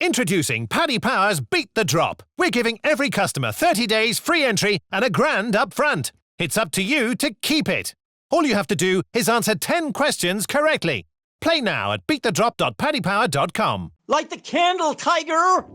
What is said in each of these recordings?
Introducing Paddy Power's Beat the Drop. We're giving every customer 30 days free entry and £1,000 up front. It's up to you to keep it. All you have to do is answer 10 questions correctly. Play now at beatthedrop.paddypower.com. Light the candle, Tiger!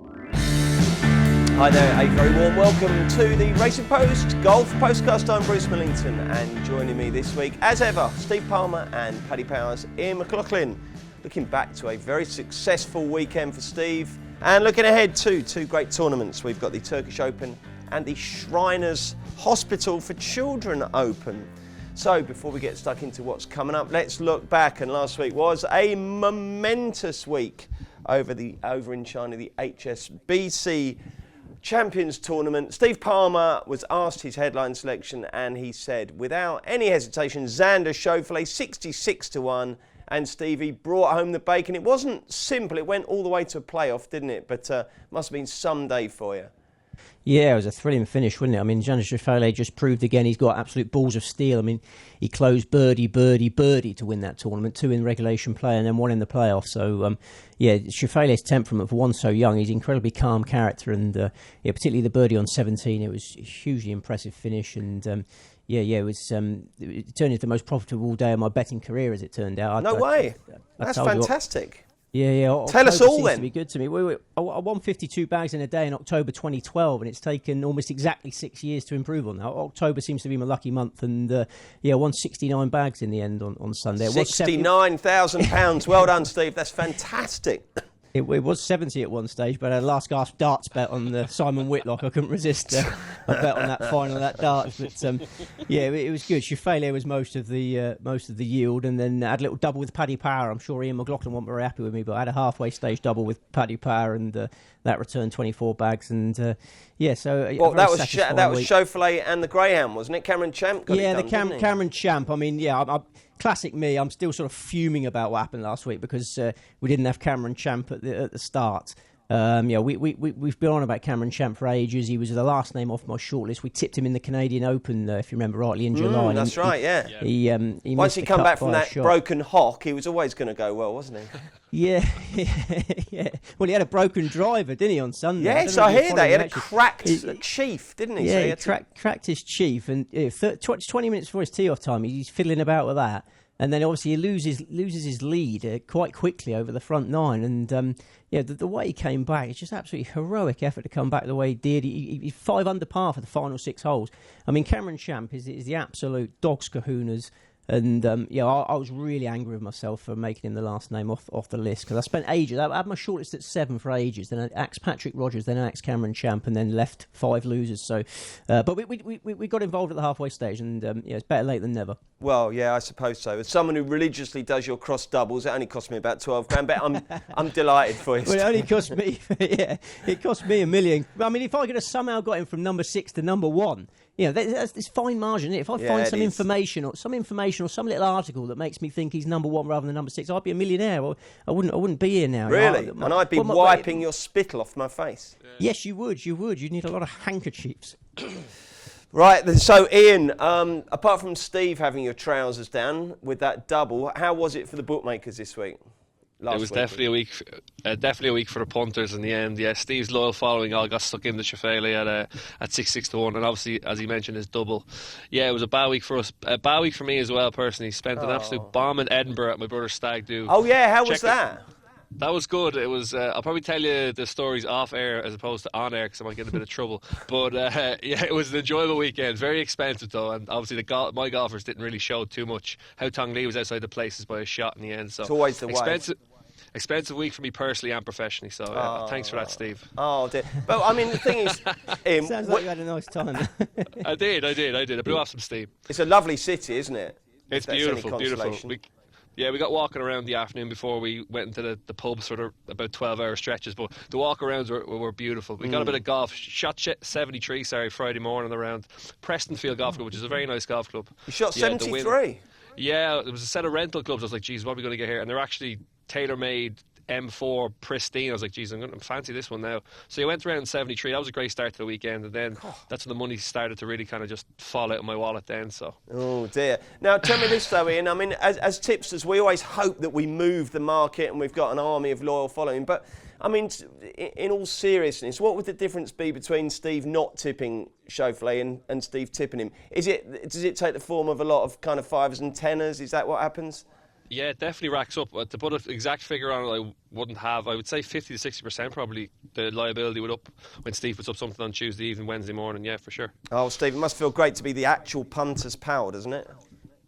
Hi there, a very warm welcome to the Racing Post Golf Postcast. I'm Bruce Millington, and joining me this week, as ever, Steve Palmer and Paddy Power's Ian McLaughlin. Looking back to a very successful weekend for Steve, and looking ahead to two great tournaments. We've got the Turkish Open and the Shriners Hospital for Children Open. So before we get stuck into what's coming up, let's look back. And last week was a momentous week over in China, the HSBC Champions Tournament. Steve Palmer was asked his headline selection, and he said, without any hesitation, Xander Schauffele 66-1. And Stevie brought home the bacon. It wasn't simple. It went all the way to a playoff, didn't it? But must have been some day for you. Yeah, it was a thrilling finish, wasn't it? I mean, Xander Schauffele just proved again he's got absolute balls of steel. I mean, he closed birdie to win that tournament, 2 in regulation play and then 1 in the playoff. So, Schauffele's temperament, for one so young, he's an incredibly calm character. And, particularly the birdie on 17, it was a hugely impressive finish. And, it was. It turned into the most profitable day of my betting career, as it turned out. No way. That's fantastic. Yeah. Tell us all then. To be good to me. I won 52 bags in a day in October 2012, and it's taken almost exactly 6 years to improve on that. October seems to be my lucky month, and I won 69 bags in the end on Sunday. £69,000. Well done, Steve. That's fantastic. It was 70 at one stage, but I had a last gasp darts bet on the Simon Whitlock. I couldn't resist a bet on that final, that darts. But it was good. Schauffele was most of the yield, and then I had a little double with Paddy Power. I'm sure Ian McLaughlin won't be very happy with me, but I had a halfway stage double with Paddy Power, and that returned 24 bags. And that was Schauffele and the Greyhound, wasn't it? Cameron Champ got it done, Cameron Champ. I mean, classic me. I'm still sort of fuming about what happened last week because we didn't have Cameron Champ at the start. We've been on about Cameron Champ for ages. He was the last name off my shortlist. We tipped him in the Canadian Open, if you remember rightly, in July. That's right, yeah. He once he come back from that broken hock, he was always going to go well, wasn't he? Yeah. Well, he had a broken driver, didn't he, on Sunday? Yes, I hear that. He had a cracked sheath, didn't he? Yeah, so he cracked his sheath, and 20 minutes before his tee-off time, he's fiddling about with that. And then obviously he loses his lead quite quickly over the front 9. And the way he came back, it's just absolutely heroic effort to come back the way he did. He's 5 under par for the final 6 holes. I mean, Cameron Champ is the absolute dog's kahunas. And I was really angry with myself for making him the last name off the list, because I spent ages. I had my shortlist at 7 for ages. Then I axed Patrick Rogers, then I axed Cameron Champ, and then left 5 losers. So, but we got involved at the halfway stage, and it's better late than never. Well, yeah, I suppose so. As someone who religiously does your cross doubles, it only cost me about $12,000. But I'm delighted for you. Well, it only cost me, it cost me $1 million. I mean, if I could have somehow got him from number 6 to number 1. That's this fine margin. If I find some information or some little article that makes me think he's number 1 rather than number 6, I'd be a millionaire. I wouldn't be here now. Really? And I'd be wiping your spittle off my face. Yes, you would. You'd need a lot of handkerchiefs. Right, so Ian, apart from Steve having your trousers down with that double, how was it for the bookmakers this week? It was definitely a week for the punters in the end. Yeah, Steve's loyal following all got stuck into Schauffele at 6-1, and obviously, as he mentioned, his double. Yeah, it was a bad week for us. A bad week for me as well, personally. Spent an absolute bomb in Edinburgh at my brother's stag do. Oh yeah, how was that? That was good. It was. I'll probably tell you the stories off air as opposed to on air because I might get in a bit of trouble. But it was an enjoyable weekend. Very expensive though, and obviously my golfers didn't really show too much. How Tong Lee was outside the places by a shot in the end. So it's always the way. Expensive week for me personally and professionally, so thanks for that, Steve. Oh, dear. But I mean, the thing is, sounds like you had a nice time. I did. I blew off some steam. It's a lovely city, isn't it? It's beautiful. We got walking around the afternoon before we went into the pubs for about 12-hour stretches, but the walk-arounds were beautiful. We got a bit of golf. Shot 73, Friday morning around Prestonfield Golf Club, which is a very nice golf club. You shot 73? Yeah, there was a set of rental clubs. I was like, geez, what are we going to get here? And they're actually tailor-made M4 pristine. I was like, geez, I'm going to fancy this one now. So you went around 73. That was a great start to the weekend, and then that's when the money started to really kind of just fall out of my wallet then. So. Oh dear. Now tell me this though, Ian. I mean, as tipsters, we always hope that we move the market and we've got an army of loyal following. But I mean, in all seriousness, what would the difference be between Steve not tipping Chaufflet and Steve tipping him? Does it take the form of a lot of kind of 5s and 10ers? Is that what happens? Yeah, it definitely racks up. To put an exact figure on it, I wouldn't have. I would say 50 to 60% probably the liability would up when Steve puts up something on Tuesday evening, Wednesday morning. Yeah, for sure. Oh, Steve, it must feel great to be the actual punter's pal, doesn't it?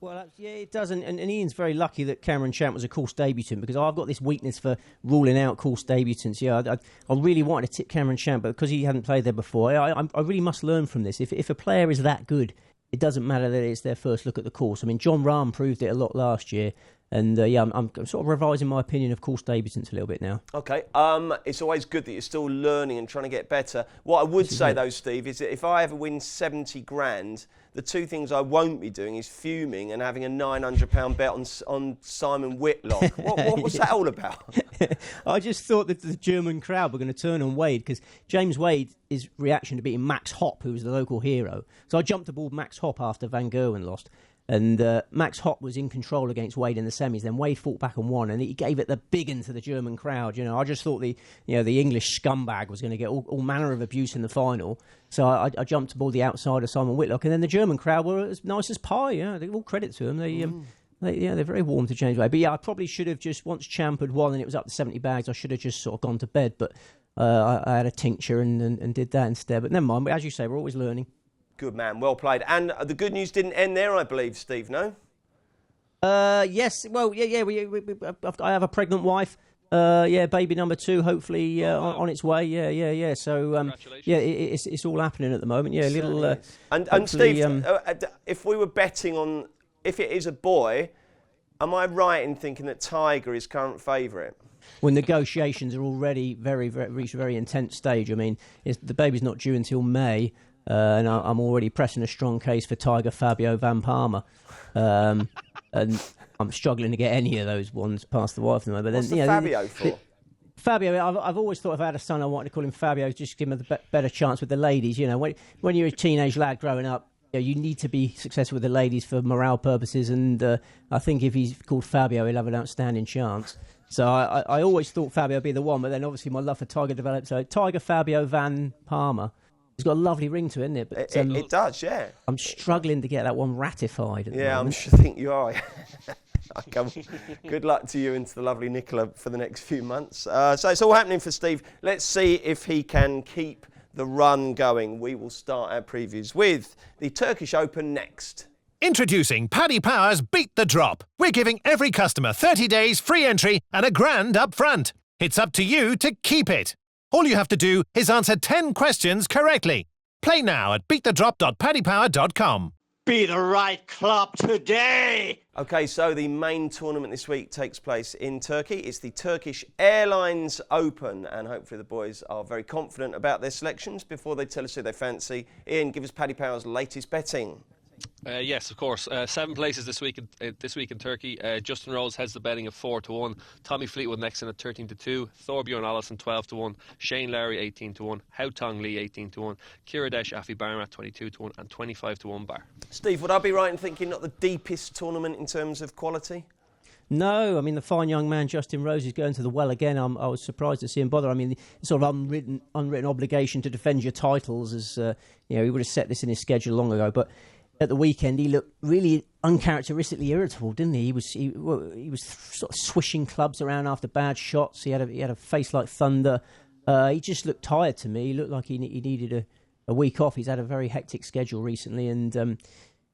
Well, yeah, it does, and Ian's very lucky that Cameron Champ was a course debutant, because I've got this weakness for ruling out course debutants. Yeah, I really wanted to tip Cameron Champ, but because he hadn't played there before, I really must learn from this. If a player is that good, it doesn't matter that it's their first look at the course. I mean, John Rahm proved it a lot last year. And I'm sort of revising my opinion of course debutants a little bit now. Okay, it's always good that you're still learning and trying to get better. What I would say though, Steve, is that if I ever win 70 grand, the two things I won't be doing is fuming and having a £900 bet on Simon Whitlock. What's that all about? I just thought that the German crowd were going to turn on Wade, because James Wade, his reaction to beating Max Hopp, who was the local hero. So I jumped aboard Max Hopp after Van Gerwen lost. And Max Hopp was in control against Wade in the semis. Then Wade fought back and won, and he gave it the big one to the German crowd. I just thought the English scumbag was going to get all manner of abuse in the final. So I jumped aboard the outsider Simon Whitlock, and then the German crowd were as nice as pie. Yeah, all credit to them. They're very warm to James Wade. But yeah, I probably should have just, once Champ had won and it was up to 70 bags, I should have just sort of gone to bed. But I had a tincture and did that instead. But never mind. But as you say, we're always learning. Good man, well played. And the good news didn't end there, I believe, Steve, no? Yes, well, yeah. I have a pregnant wife. Baby number 2, hopefully on its way. Yeah. So, it's all happening at the moment. Yeah, a little. And Steve, if we were betting on, if it is a boy, am I right in thinking that Tiger is current favourite? Well, negotiations are already reached a very intense stage. I mean, the baby's not due until May. And I'm already pressing a strong case for Tiger, Fabio, Van Palmer, and I'm struggling to get any of those ones past the wife. But what's the Fabio for? Fabio, I've always thought if I had a son, I wanted to call him Fabio, just to give him a better chance with the ladies. When you're a teenage lad growing up, you need to be successful with the ladies for morale purposes. And I think if he's called Fabio, he'll have an outstanding chance. So I always thought Fabio would be the one, but then obviously my love for Tiger developed. So Tiger, Fabio, Van Palmer. It's got a lovely ring to it, isn't it? But, it does, yeah. I'm struggling to get that one ratified. I think you are. Good luck to you and to the lovely Nicola for the next few months. So it's all happening for Steve. Let's see if he can keep the run going. We will start our previews with the Turkish Open next. Introducing Paddy Power's Beat the Drop. We're giving every customer 30 days free entry and a grand up front. It's up to you to keep it. All you have to do is answer 10 questions correctly. Play now at beatthedrop.paddypower.com. Be the right club today. OK, so the main tournament this week takes place in Turkey. It's the Turkish Airlines Open, and hopefully the boys are very confident about their selections. Before they tell us who they fancy, Ian, give us Paddy Power's latest betting. Yes, of course. 7 places this week in Turkey. Justin Rose heads the betting at 4-1. Tommy Fleetwood next in at 13-2. Thorbjorn Olesen 12-1. Shane Lowry 18-1. Hao Tong Lee 18-1. Kiradesh Afi Barmat 22-1 and 25-1 bar. Steve, would I be right in thinking not the deepest tournament in terms of quality? No, I mean, the fine young man Justin Rose is going to the well again. I was surprised to see him bother. I mean, the sort of unwritten obligation to defend your titles, as he would have set this in his schedule long ago. But at the weekend, he looked really uncharacteristically irritable, didn't he? He was sort of swishing clubs around after bad shots. He had a face like thunder. He just looked tired to me. He looked like he needed a week off. He's had a very hectic schedule recently, and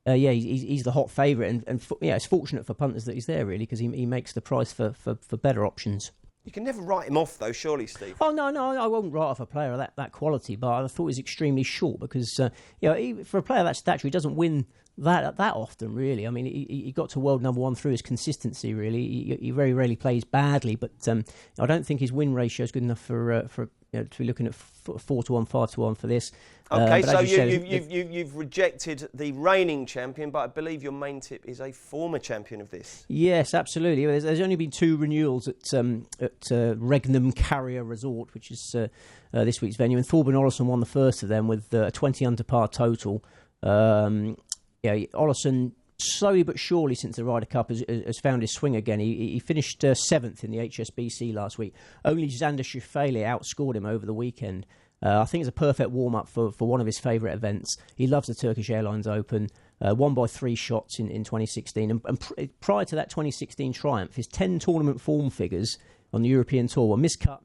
he's the hot favourite. And it's fortunate for punters that he's there, really, because he makes the price for better options. You can never write him off, though, surely, Steve? Oh, no, I won't write off a player of that quality, but I thought he was extremely short because, for a player of that stature, he doesn't win that often, really. I mean, he got to world number one through his consistency, really. He very rarely plays badly, but I don't think his win ratio is good enough for to be looking at 4-1, 5-1 for this. Okay, so you've rejected the reigning champion, but I believe your main tip is a former champion of this. Yes, absolutely. There's only been 2 renewals at Regnum Carrier Resort, which is this week's venue, and Thorben Olesen won the first of them with a 20 under par total. Olesen, slowly but surely since the Ryder Cup, has found his swing again. He finished 7th in the HSBC last week. Only Xander Schauffele outscored him over the weekend. I think it's a perfect warm-up for one of his favourite events. He loves the Turkish Airlines Open, won by 3 shots in 2016. And prior to that 2016 triumph, his 10 tournament form figures on the European Tour were miscut,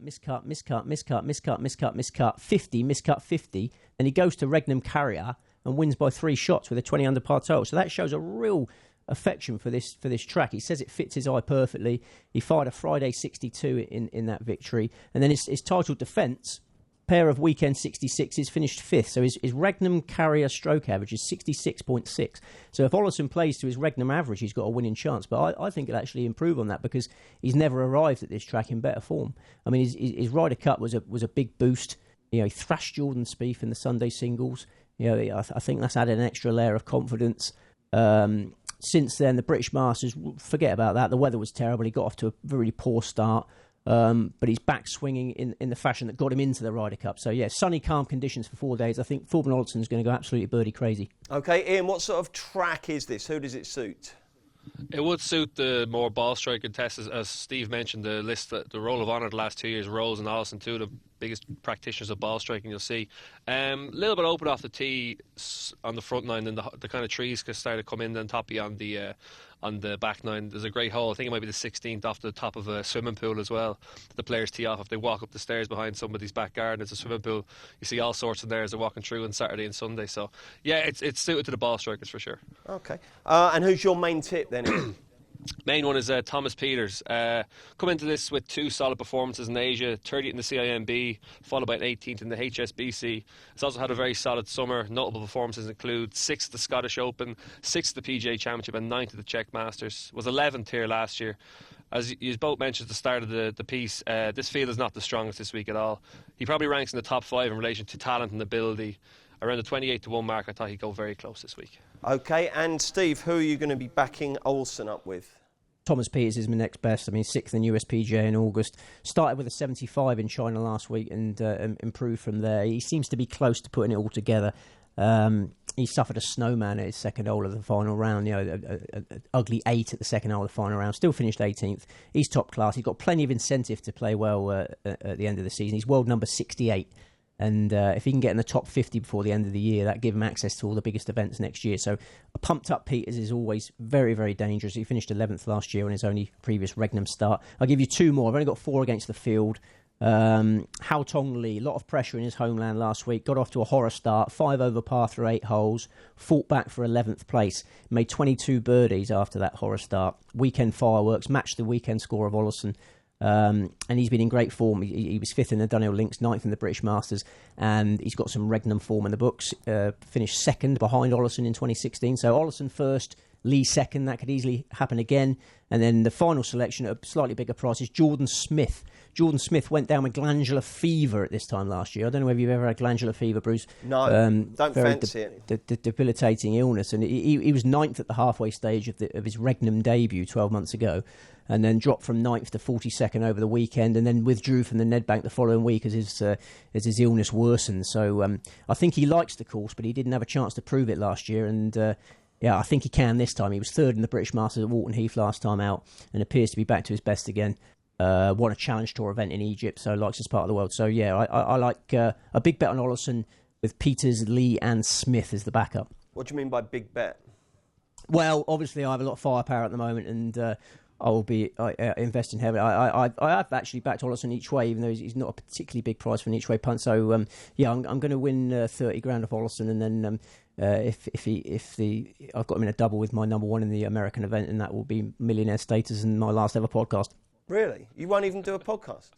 50, miscut 50. Then he goes to Regnum Carrier and wins by 3 shots with a 20 under par total. So that shows a real affection for this track. He says it fits his eye perfectly. He fired a Friday 62 in that victory. And then his title defence, pair of weekend 66s, finished 5th. So his Regnum Carrier stroke average is 66.6. So if Olesen plays to his Regnum average, he's got a winning chance. But I think it'll actually improve on that because he's never arrived at this track in better form. I mean, his Ryder Cup was a big boost. He thrashed Jordan Spieth in the Sunday singles. I think that's added an extra layer of confidence. Since then, the British Masters, forget about that. The weather was terrible. He got off to a really poor start. But he's back swinging in the fashion that got him into the Ryder Cup. So, sunny, calm conditions for 4 days. I think Thorben Olsen's going to go absolutely birdie crazy. OK, Ian, what sort of track is this? Who does it suit? It would suit the more ball striking tests, as Steve mentioned. The Roll of Honour the last 2 years, Rose and Olesen, 2 of the biggest practitioners of ball striking you'll see. A little bit open off the tee on the front nine, and the kind of trees can start to come in and top you on the back nine. There's a great hole, I think it might be the 16th, off the top of a swimming pool as well. The players tee off if they walk up the stairs behind somebody's back garden. It's a swimming pool. You see all sorts in there as they're walking through on Saturday and Sunday. So it's suited to the ball strikers for sure. Okay, and who's your main tip then, Ian? Main one is Thomas Pieters. Come into this with 2 solid performances in Asia, 30th in the CIMB, followed by an 18th in the HSBC. It's also had a very solid summer. Notable performances include 6th at the Scottish Open, 6th at the PGA Championship, and 9th at the Czech Masters. Was 11th here last year. As you both mentioned at the start of the piece, this field is not the strongest this week at all. He probably ranks in the top 5 in relation to talent and ability. Around the 28-1 mark, I thought he'd go very close this week. OK, and Steve, who are you going to be backing Olsen up with? Thomas Pieters is my next best. I mean, 6th in USPGA in August. Started with a 75 in China last week and improved from there. He seems to be close to putting it all together. He suffered a snowman at his second hole of the final round, an ugly 8 at the second hole of the final round. Still finished 18th. He's top class. He's got plenty of incentive to play well at the end of the season. He's world number 68. And if he can get in the top 50 before the end of the year, that give him access to all the biggest events next year. So a pumped-up Pieters is always very, very dangerous. He finished 11th last year on his only previous Regnum start. I'll give you 2 more. I've only got 4 against the field. Hao Tong Lee, a lot of pressure in his homeland last week. Got off to a horror start, 5 over par through 8 holes. Fought back for 11th place. Made 22 birdies after that horror start. Weekend fireworks, matched the weekend score of Olesen. And he's been in great form. He was 5th in the Dunhill Links, 9th in the British Masters, and he's got some Regnum form in the books. Finished 2nd behind Olesen in 2016. So Olesen first, Lee second. That could easily happen again. And then the final selection at a slightly bigger price is Jordan Smith. Jordan Smith went down with glandular fever at this time last year. I don't know whether you've ever had glandular fever, Bruce. No, don't fancy it. Debilitating illness. And he was 9th at the halfway stage of his Regnum debut 12 months ago, and then dropped from 9th to 42nd over the weekend, and then withdrew from the Nedbank the following week as his illness worsened. So I think he likes the course, but he didn't have a chance to prove it last year, and I think he can this time. He was 3rd in the British Masters at Walton Heath last time out, and appears to be back to his best again. Won a Challenge Tour event in Egypt, so likes this part of the world. So I like a big bet on Olesen with Pieters, Lee and Smith as the backup. What do you mean by big bet? Well, obviously I have a lot of firepower at the moment, and I will be investing heavily. I have actually backed Olesen each way, even though he's not a particularly big price for an each way punt. So I'm going to win 30 grand off Olesen, and then I've got him in a double with my number 1 in the American event, and that will be millionaire status and my last ever podcast. Really? You won't even do a podcast?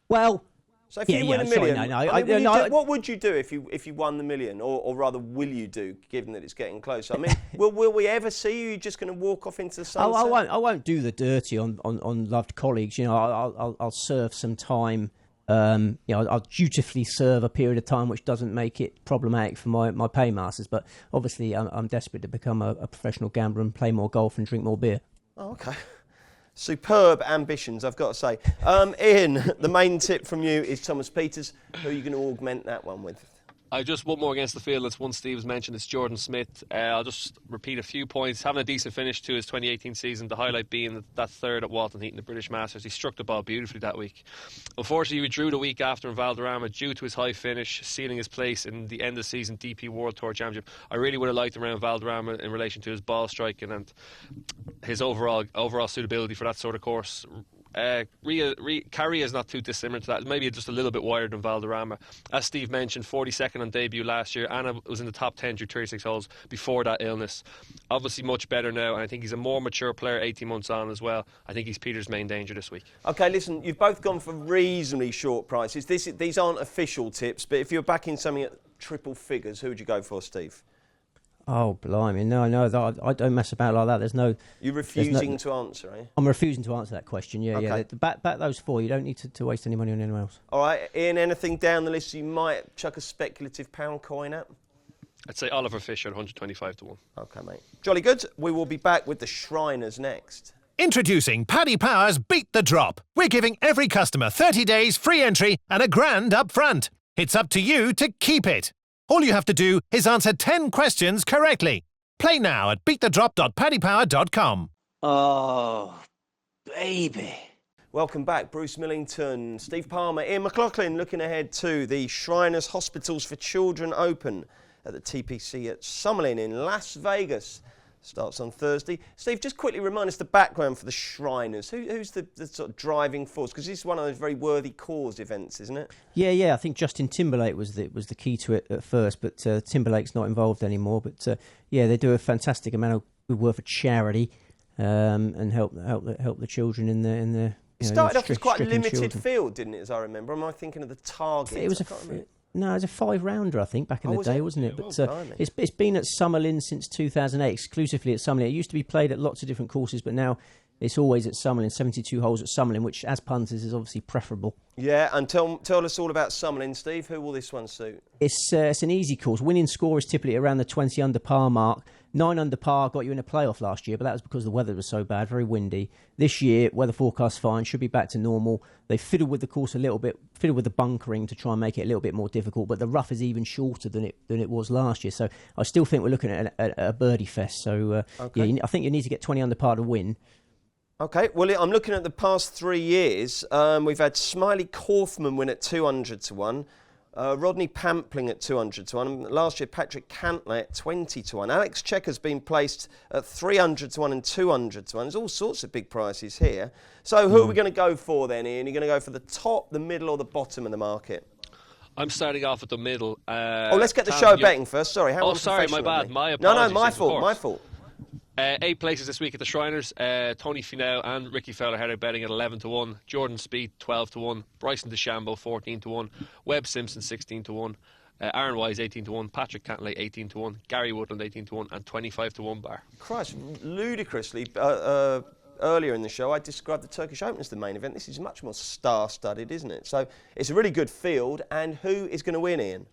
Well, So if you win a million, no, what would you do if you won the million, or rather, will you do, given that it's getting closer? I mean, will we ever see you? You're just going to walk off into the sunset? I won't do the dirty on loved colleagues. You know, I'll serve some time. I'll dutifully serve a period of time which doesn't make it problematic for my paymasters. But obviously, I'm desperate to become a professional gambler and play more golf and drink more beer. Oh, okay. Superb ambitions, I've got to say. Ian, the main tip from you is Thomas Peters. Who are you going to augment that one with? I just one more against the field. It's one Steve's mentioned. It's Jordan Smith. I'll just repeat a few points. Having a decent finish to his 2018 season. The highlight being that third at Walton Heaton, the British Masters. He struck the ball beautifully that week. Unfortunately, he withdrew the week after in Valderrama due to his high finish, sealing his place in the end of the season DP World Tour Championship. I really would have liked him around Valderrama in relation to his ball striking and his overall suitability for that sort of course. Carry is not too dissimilar to that. Maybe just a little bit wider than Valderrama. As Steve mentioned, 42nd on debut last year. Anna was in the top 10 through 36 holes before that illness. Obviously much better now, and I think he's a more mature player 18 months on as well. I think he's Peter's main danger this week. OK, listen, you've both gone for reasonably short prices. These aren't official tips, but if you're backing something at triple figures, who would you go for, Steve? Oh, blimey. No, I don't mess about like that. There's no... You're refusing to answer, eh? I'm refusing to answer that question, yeah. Okay. Yeah. Back those four. You don't need to waste any money on anyone else. All right, Ian, anything down the list you might chuck a speculative pound coin at? I'd say Oliver Fisher at 125 to 1. OK, mate. Jolly good. We will be back with the Shriners next. Introducing Paddy Power's Beat the Drop. We're giving every customer 30 days free entry and a grand up front. It's up to you to keep it. All you have to do is answer 10 questions correctly. Play now at beatthedrop.paddypower.com. Oh, baby. Welcome back, Bruce Millington, Steve Palmer, Ian McLaughlin, looking ahead to the Shriners Hospitals for Children Open at the TPC at Summerlin in Las Vegas. Starts on Thursday. Steve, just quickly remind us the background for the Shriners. Who's the sort of driving force? Because this is one of those very worthy cause events, isn't it? Yeah. I think Justin Timberlake was the key to it at first, but Timberlake's not involved anymore. But they do a fantastic amount of good work for charity and help the children in the. It started off as quite a limited field, didn't it? As I remember, am I thinking of the target? It was No, it was a 5-rounder, I think, back in the day, wasn't it? But it's been at Summerlin since 2008, exclusively at Summerlin. It used to be played at lots of different courses, but now it's always at Summerlin, 72 holes at Summerlin, which, as punters, is obviously preferable. Yeah, and tell us all about Summerlin, Steve. Who will this one suit? It's an easy course. Winning score is typically around the 20 under par mark. 9 under par got you in a playoff last year, but that was because the weather was so bad, very windy. This year, weather forecast fine, should be back to normal. They fiddled with the course a little bit, fiddled with the bunkering to try and make it a little bit more difficult, but the rough is even shorter than it was last year. So I still think we're looking at a birdie fest. So I think you need to get 20 under par to win. OK, well, I'm looking at the past 3 years. We've had Smiley Kaufman win at 200 to 1. Rodney Pampling at 200 to 1. Last year, Patrick Cantley at 20 to 1. Alex Checker's been placed at 300 to 1 and 200 to 1. There's all sorts of big prices here. So who are we going to go for then, Ian? Are you going to go for the top, the middle or the bottom of the market? I'm starting off at the middle. Let's get the show betting first. Sorry, how sorry, my bad. My apologies. No, my fault. 8 places this week at the Shriners. Tony Finau and Ricky Fowler are betting at 11 to 1. Jordan Spieth 12 to 1. Bryson DeChambeau 14 to 1. Webb Simpson 16 to 1. Aaron Wise 18 to 1. Patrick Cantley 18 to 1. Gary Woodland 18 to 1 and 25 to 1 bar. Christ, ludicrously. Earlier in the show, I described the Turkish Open as the main event. This is much more star-studded, isn't it? So it's a really good field. And who is going to win, Ian?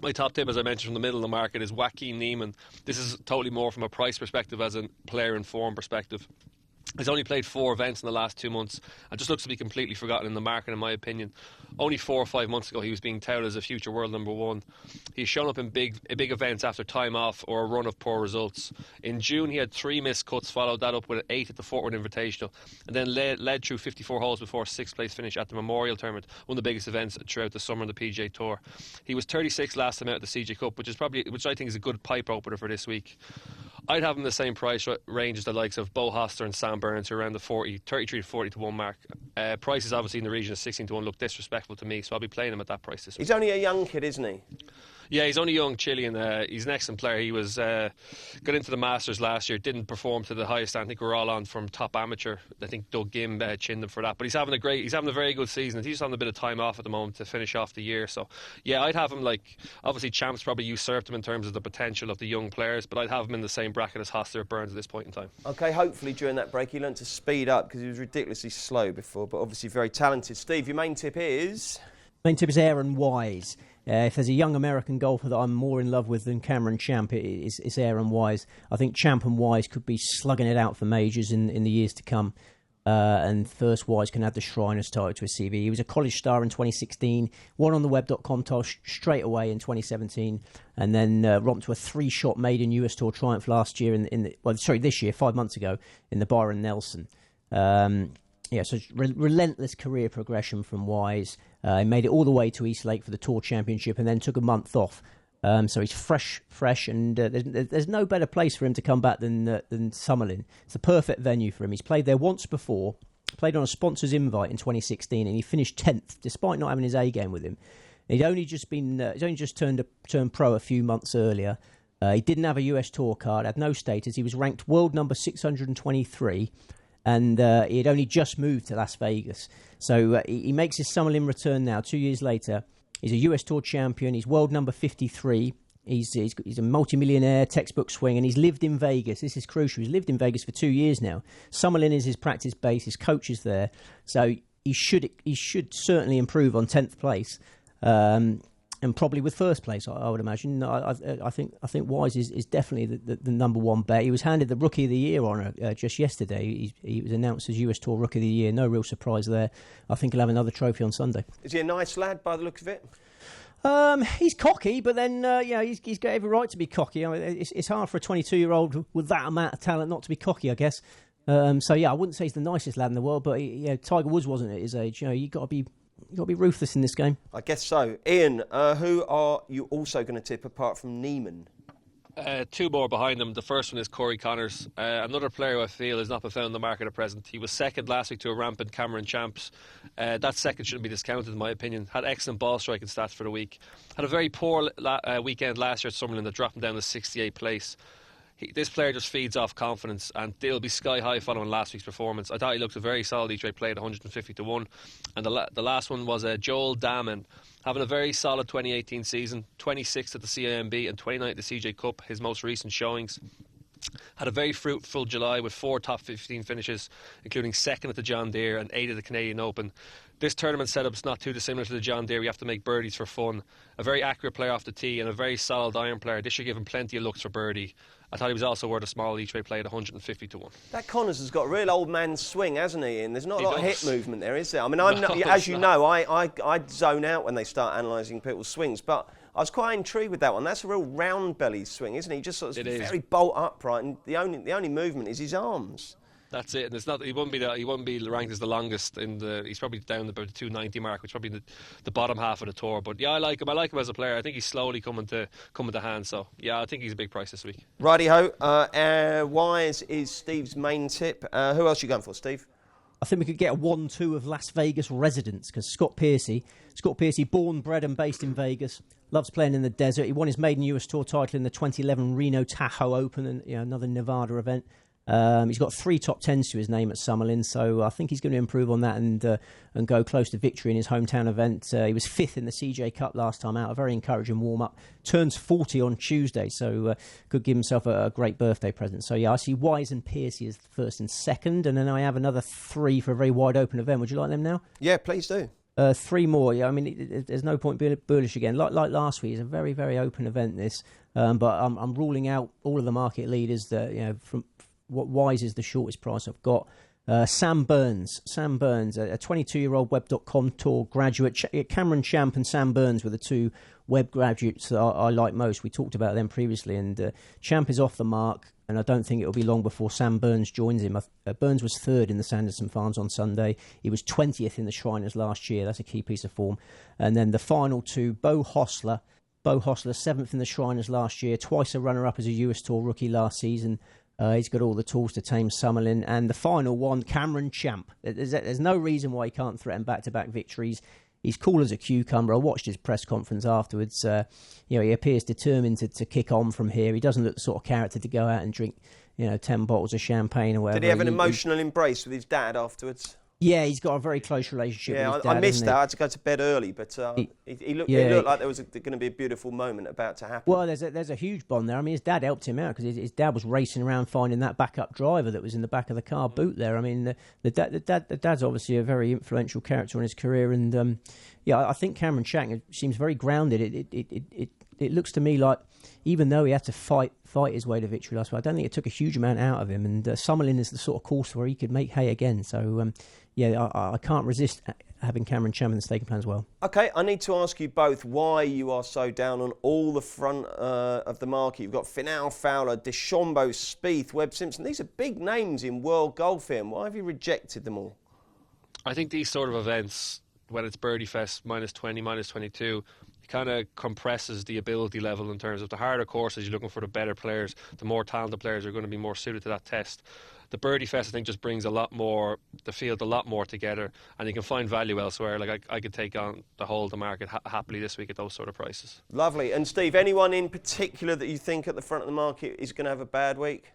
My top tip, as I mentioned, from the middle of the market is Joaquin Niemann. This is totally more from a price perspective as a player in form perspective. He's only played 4 events in the last 2 months and just looks to be completely forgotten in the market, in my opinion. Only 4 or 5 months ago, he was being touted as a future world number 1. He's shown up in big events after time off or a run of poor results. In June, he had 3 missed cuts, followed that up with an 8 at the Fort Worth Invitational, and then led through 54 holes before a 6th place finish at the Memorial Tournament, one of the biggest events throughout the summer in the PGA Tour. He was 36 last time out at the CJ Cup, which I think is a good pipe opener for this week. I'd have him the same price range as the likes of Bo Hoster and Sam Burns, who are around the 33 to 40 to 1 mark. Prices obviously in the region of 16 to 1 look disrespectful to me, so I'll be playing him at that price this week. He's only a young kid, isn't he? Yeah, he's only young, Chilean. He's an excellent player. He was got into the Masters last year, didn't perform to the highest standard. I think we're all on from top amateur. I think Doug Gim chinned him for that. But he's having a very good season. He's just having a bit of time off at the moment to finish off the year. So, yeah, I'd have him obviously Champs probably usurped him in terms of the potential of the young players, but I'd have him in the same bracket as Hostler, Burns at this point in time. Okay, hopefully during that break he learned to speed up because he was ridiculously slow before, but obviously very talented. Steve, your main tip is? Main tip is Aaron Wise. If there's a young American golfer that I'm more in love with than Cameron Champ, it's Aaron Wise. I think Champ and Wise could be slugging it out for majors in the years to come. And first, Wise can add the Shriners title to his CV. He was a college star in 2016, won on the web.com title straight away in 2017, and then romped to a 3-shot maiden US Tour triumph last year this year, 5 months ago, in the Byron Nelson. So relentless career progression from Wise. He made it all the way to Eastlake for the Tour Championship and then took a month off. So he's fresh, and there's no better place for him to come back than Summerlin. It's a perfect venue for him. He's played there once before, played on a sponsor's invite in 2016, and he finished 10th, despite not having his A game with him. He's only just turned pro a few months earlier. He didn't have a US Tour card, had no status. He was ranked world number 623. And he had only just moved to Las Vegas. So he makes his Summerlin return now, 2 years later. He's a US Tour champion. He's world number 53. He's a multimillionaire, textbook swing, and he's lived in Vegas. This is crucial. He's lived in Vegas for 2 years now. Summerlin is his practice base. His coach is there. So he should certainly improve on 10th place. And probably with first place, I would imagine. I think Wise is definitely the number one bet. He was handed the Rookie of the Year honour just yesterday. He was announced as US Tour Rookie of the Year. No real surprise there. I think he'll have another trophy on Sunday. Is he a nice lad by the look of it? He's cocky, but then he's got every right to be cocky. I mean, it's hard for a 22-year-old with that amount of talent not to be cocky, I guess. I wouldn't say he's the nicest lad in the world, but Tiger Woods wasn't at his age. You got to be ruthless in this game. I guess so. Ian, who are you also going to tip apart from Neiman? Two more behind them. The first one is Corey Connors, another player who I feel has not been found in the market at present. He was second last week to a rampant Cameron Champs. That second shouldn't be discounted in my opinion. Had excellent ball striking stats for the week. Had a very poor weekend last year at Summerlin that dropped him down to 68th place. This player just feeds off confidence, and they'll be sky high following last week's performance. I thought he looked a very solid each way play at 150-1. And the last one was Joel Damon, having a very solid 2018 season, 26th at the CIMB and 29th at the CJ Cup, his most recent showings. Had a very fruitful July with 4 top 15 finishes, including 2nd at the John Deere and 8th at the Canadian Open. This tournament setup's not too dissimilar to the John Deere. You have to make birdies for fun. A very accurate player off the tee and a very solid iron player. This should give him plenty of looks for birdie. I thought he was also worth a small each way play at 150-1. That Connors has got a real old man swing, hasn't he? And there's not a lot of hip movement there, is there? I mean, as you know, I zone out when they start analysing people's swings, but I was quite intrigued with that one. That's a real round belly swing, isn't he? Just sort of very bolt upright, and the only movement is his arms. That's it, and it's not. He wouldn't be ranked as the longest in the. He's probably down about the 290 mark, which is probably the bottom half of the tour. But yeah, I like him. I like him as a player. I think he's slowly coming to hand. So yeah, I think he's a big price this week. Righty ho. Wise is Steve's main tip. Who else are you going for, Steve? I think we could get a 1-2 of Las Vegas residents because Scott Piercy, born, bred and based in Vegas, loves playing in the desert. He won his maiden US Tour title in the 2011 Reno Tahoe Open and another Nevada event. He's got 3 top 10s to his name at Summerlin, so I think he's going to improve on that and go close to victory in his hometown event. He was 5th in the CJ Cup last time out, a very encouraging warm-up. Turns 40 on Tuesday, so could give himself a great birthday present. So yeah, I see Wise and Piercy as first and second, and then I have another 3 for a very wide open event. Would you like them now? Yeah, please do. 3 more. Yeah, I mean, there's no point being bullish again. Like last week, it's a very, very open event. This, but I'm ruling out all of the market leaders that from. What Wise is the shortest price I've got. Sam Burns, a 22-year-old web.com tour graduate. Cameron Champ and Sam Burns were the 2 web graduates that I like most. We talked about them previously, and Champ is off the mark, and I don't think it'll be long before Sam Burns joins him. Burns was 3rd in the Sanderson Farms on Sunday. He was 20th in the Shriners last year. That's a key piece of form. And then the final 2, Bo Hostler, 7th in the Shriners last year, twice a runner-up as a US Tour rookie last season. He's got all the tools to tame Summerlin. And the final one, Cameron Champ. There's no reason why he can't threaten back-to-back victories. he's cool as a cucumber. I watched his press conference afterwards. He appears determined to kick on from here. He doesn't look the sort of character to go out and drink 10 bottles of champagne or whatever. Did he have an emotional embrace with his dad afterwards? Yeah, he's got a very close relationship with his dad. I missed that. I had to go to bed early, but it looked like there was going to be a beautiful moment about to happen. Well, there's a huge bond there. I mean, his dad helped him out because his dad was racing around finding that backup driver that was in the back of the car boot there. I mean, the dad's obviously a very influential character in his career, and I think Cameron Chapman seems very grounded. It looks to me like, even though he had to fight his way to victory last week, I don't think it took a huge amount out of him. And Summerlin is the sort of course where he could make hay again. So, I can't resist having Cameron Chapman in the staking plan as well. OK, I need to ask you both why you are so down on all the front of the market. You've got Finau, Fowler, DeChambeau, Spieth, Webb Simpson. These are big names in world golf here. Why have you rejected them all? I think these sort of events, when it's Birdie Fest, -20, -22, it kind of compresses the ability level in terms of the harder courses. You're looking for the better players. The more talented players are going to be more suited to that test. The Birdie Fest, I think, just brings the field a lot more together, and you can find value elsewhere. Like I could take on the whole of the market happily this week at those sort of prices. Lovely. And Steve, anyone in particular that you think at the front of the market is going to have a bad week?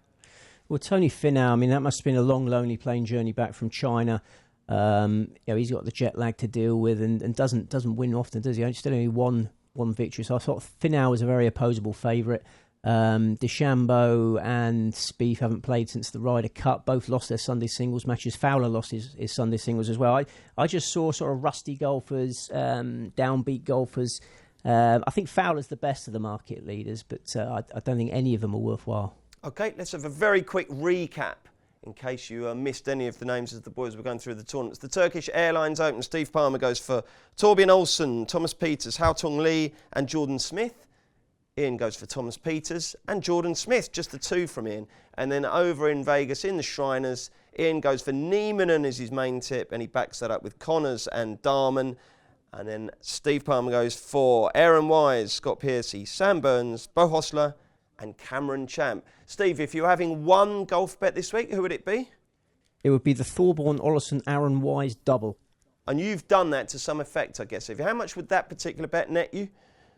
Well, Tony Finau, I mean, that must have been a long, lonely plane journey back from China. He's got the jet lag to deal with, and doesn't win often, does he? Still only one victory. So I thought Finau was a very opposable favourite. DeChambeau and Spieth haven't played since the Ryder Cup. Both lost their Sunday singles matches. Fowler lost his Sunday singles as well. I just saw sort of rusty golfers, downbeat golfers. I think Fowler's the best of the market leaders, but I don't think any of them are worthwhile. OK, let's have a very quick recap in case you missed any of the names as the boys were going through the tournaments. The Turkish Airlines Open, Steve Palmer goes for Torbjörn Olsen, Thomas Pieters, Haotong Lee and Jordan Smith. Ian goes for Thomas Pieters and Jordan Smith, just the two from Ian. And then over in Vegas in the Shriners, Ian goes for Niemanen as his main tip, and he backs that up with Connors and Darman. And then Steve Palmer goes for Aaron Wise, Scott Piercy, Sam Burns, Bo Hostler and Cameron Champ. Steve, if you're having one golf bet this week, who would it be? It would be the Thorborn Olesen Aaron Wise double. And you've done that to some effect, I guess. How much would that particular bet net you?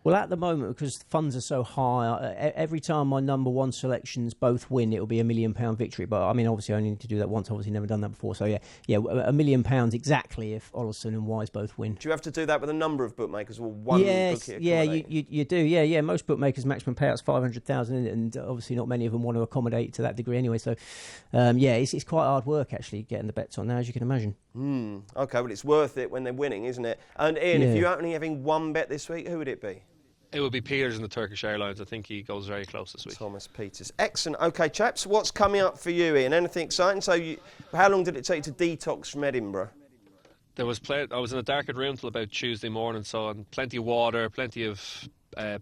Well, at the moment, because the funds are so high, every time my number one selections both win, it will be £1 million victory. But I mean, obviously, I only need to do that once. Obviously, never done that before. So yeah, £1 million exactly if Olesen and Wise both win. Do you have to do that with a number of bookmakers or one bookie? Yeah, you do. Yeah. Most bookmakers' maximum payout's 500,000, and obviously not many of them want to accommodate to that degree anyway. So it's quite hard work actually getting the bets on now, as you can imagine. OK, well, it's worth it when they're winning, isn't it? And Ian, if you're only having one bet this week, who would it be? It would be Peters in the Turkish Airlines. I think he goes very close this week. Thomas Pieters. Excellent. OK, chaps, what's coming up for you, Ian? Anything exciting? So how long did it take to detox from Edinburgh? I was in a darkened room till about Tuesday morning, so and plenty of water, plenty of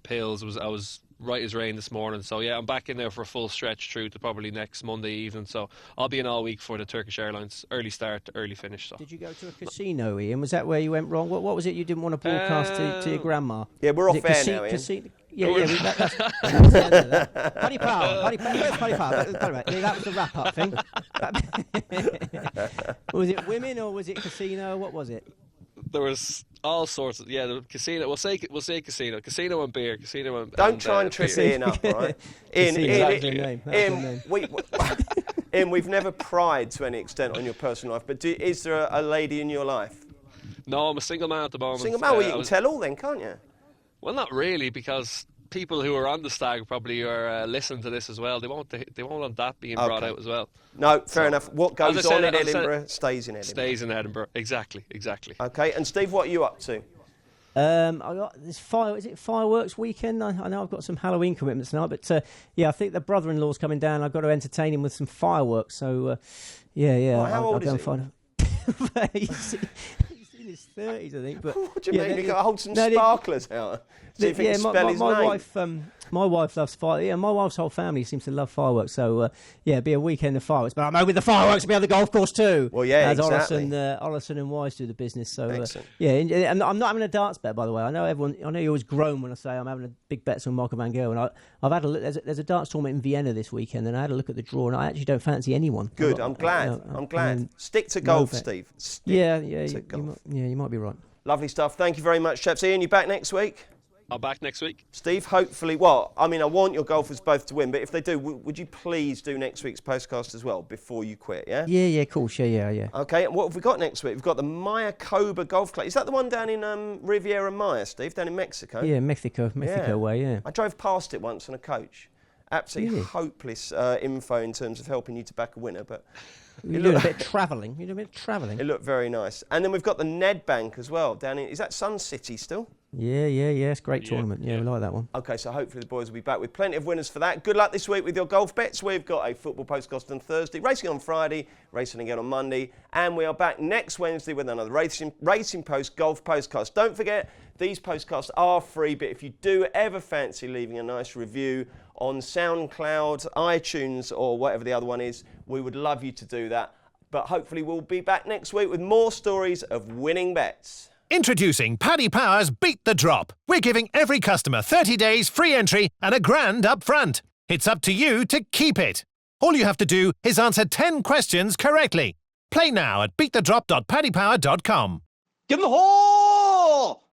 pills. I was right as rain this morning. So yeah, I'm back in there for a full stretch through to probably next Monday evening. So I'll be in all week for the Turkish Airlines, early start, early finish. So. Did you go to a casino, Ian? Was that where you went wrong? What was it you didn't want to broadcast to your grandma? Yeah, we're off air now, Ian. That's the answer to that. Paddy Power. That was the wrap-up thing. Was it women or was it casino? What was it? There was all sorts of the casino. We'll say casino and beer. Casino and don't try and trick Ian up, right? Ian, we've never pried to any extent on your personal life, but is there a lady in your life? No, I'm a single man at the moment. Single man? Well, you can tell all then, can't you? Well, not really, because people who are on the stag probably are listening to this as well. They won't want that being brought out as well. No, fair enough. What goes on in Edinburgh stays in Edinburgh. Stays in Edinburgh. Exactly. Okay, and Steve, what are you up to? I got this is it fireworks weekend? I know I've got some Halloween commitments tonight, but I think the brother-in-law's coming down. I've got to entertain him with some fireworks. So Well, how old is he? He's in his 30s, I think. But what do you mean? You've got to hold some sparklers out. So you think spell his name? My wife loves fireworks. Yeah, my wife's whole family seems to love fireworks. So it'd be a weekend of fireworks. But I'm hoping the fireworks will be on the golf course too. Well, yeah, as exactly. Olesen and Wise do the business. So and I'm not having a darts bet, by the way. I know you always groan when I say I'm having a big bets on Michael van Gerwen. I've had a look. There's a darts tournament in Vienna this weekend, and I had a look at the draw, and I actually don't fancy anyone. Good. I'm glad. I'm glad. Stick to golf, Steve. You might be right. Lovely stuff. Thank you very much, chaps. Ian, you back next week? I'm back next week. Steve, hopefully, well, I mean, I want your golfers both to win, but if they do, would you please do next week's Postcast as well before you quit, yeah? Yeah, of course, yeah. Okay, and what have we got next week? We've got the Mayakoba Golf Club. Is that the one down in Riviera Maya, Steve, down in Mexico? Yeah, Mexico way, yeah. I drove past it once on a coach. Absolutely hopeless info in terms of helping you to back a winner, but... You're doing a bit of travelling. It looked very nice. And then we've got the Ned Bank as well, down in... Is that Sun City still? Yeah. It's a great tournament. Yeah, we like that one. Okay, so hopefully the boys will be back with plenty of winners for that. Good luck this week with your golf bets. We've got a football postcast on Thursday, racing on Friday, racing again on Monday, and we are back next Wednesday with another Racing Post Golf Postcast. Don't forget, these postcasts are free, but if you do ever fancy leaving a nice review on SoundCloud, iTunes, or whatever the other one is, we would love you to do that. But hopefully we'll be back next week with more stories of winning bets. Introducing Paddy Power's Beat the Drop. We're giving every customer 30 days free entry and £1,000 up front. It's up to you to keep it. All you have to do is answer 10 questions correctly. Play now at beatthedrop.paddypower.com. Give them the horn!